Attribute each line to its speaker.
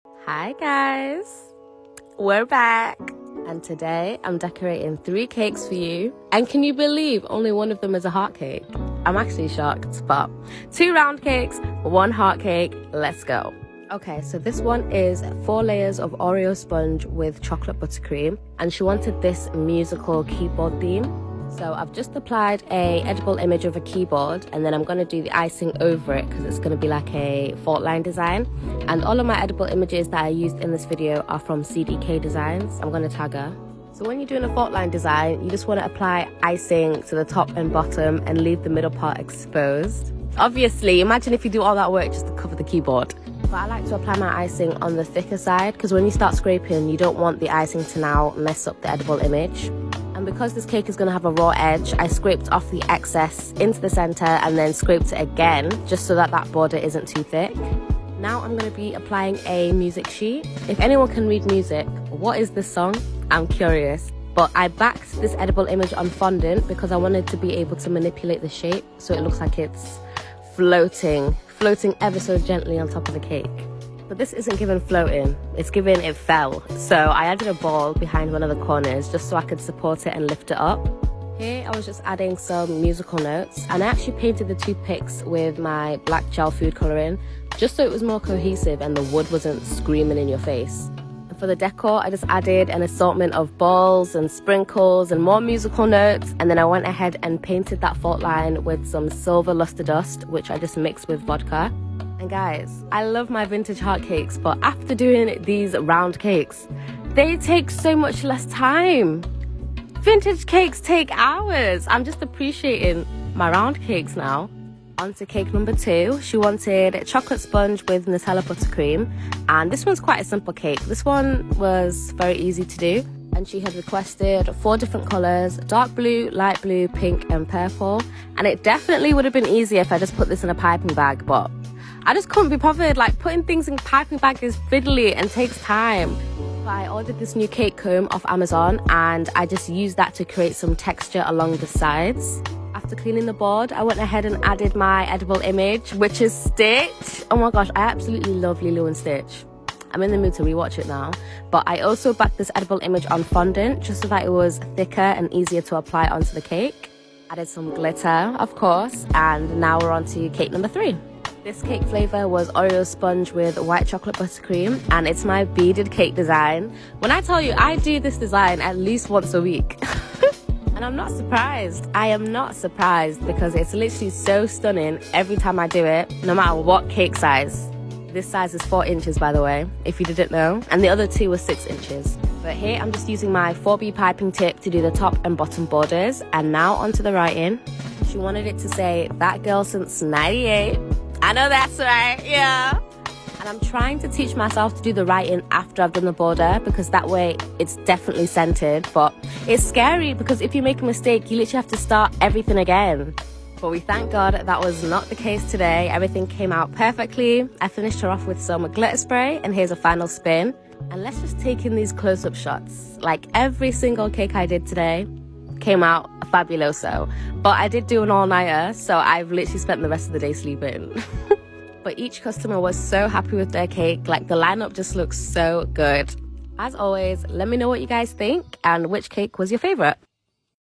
Speaker 1: Hi guys, we're back, and today I'm decorating 3 cakes for you. And can you believe only one of them is a heart cake? I'm actually shocked, but 2 round cakes, 1 heart cake. Let's go. Okay, so this one is 4 layers of Oreo sponge with chocolate buttercream, and she wanted this musical keyboard theme. So I've just applied a edible image of a keyboard, and then I'm going to do the icing over it because it's going to be like a fault line design. And all of my edible images that I used in this video are from CDK Designs. I'm going to tag her. So when you're doing a fault line design, you just want to apply icing to the top and bottom and leave the middle part exposed. Obviously, imagine if you do all that work just to cover the keyboard. But I like to apply my icing on the thicker side because when you start scraping, you don't want the icing to now mess up the edible image. And because this cake is going to have a raw edge, I scraped off the excess into the center and then scraped it again just so that that border isn't too thick. Now I'm going to be applying a music sheet. If anyone can read music, what is this song? I'm curious. But I backed this edible image on fondant because I wanted to be able to manipulate the shape so it looks like it's floating ever so gently on top of the cake. But this isn't given floating, it's given it fell. So I added a ball behind one of the corners just so I could support it and lift it up. Here I was just adding some musical notes, and I actually painted the toothpicks with my black gel food colouring just so it was more cohesive and the wood wasn't screaming in your face. And for the decor, I just added an assortment of balls and sprinkles and more musical notes, and then I went ahead and painted that fault line with some silver luster dust, which I just mixed with vodka. And guys, I love my vintage heart cakes, but after doing these round cakes, they take so much less time. Vintage cakes take hours. I'm just appreciating my round cakes now. On to cake number 2. She wanted chocolate sponge with Nutella buttercream, and this one's quite a simple cake. This one was very easy to do, and she had requested 4 different colours: dark blue, light blue, pink and purple. And it definitely would have been easier if I just put this in a piping bag, but I just couldn't be bothered. Like, putting things in piping bag is fiddly and takes time. But I ordered this new cake comb off Amazon, and I just used that to create some texture along the sides. After cleaning the board, I went ahead and added my edible image, which is Stitch. Oh my gosh, I absolutely love Lilo and Stitch. I'm in the mood to rewatch it now. But I also backed this edible image on fondant just so that it was thicker and easier to apply onto the cake. Added some glitter, of course, and now we're on to cake number 3. This cake flavour was Oreo sponge with white chocolate buttercream, and it's my beaded cake design. When I tell you, I do this design at least once a week. And I'm not surprised. I am not surprised because it's literally so stunning every time I do it, no matter what cake size. This size is 4 inches, by the way, if you didn't know, and the other 2 were 6 inches. But here I'm just using my 4B piping tip to do the top and bottom borders. And now onto the writing. She wanted it to say, "That girl since 98. I know that's right, yeah." And I'm trying to teach myself to do the writing after I've done the border because that way it's definitely centered. But it's scary because if you make a mistake, you literally have to start everything again. But we thank God that was not the case today. Everything came out perfectly. I finished her off with some glitter spray, and here's a final spin. And let's just take in these close-up shots. Like, every single cake I did today came out fabuloso. But I did do an all-nighter, so I've literally spent the rest of the day sleeping. But each customer was so happy with their cake. Like, the lineup just looks so good. As always, let me know what you guys think and which cake was your favorite.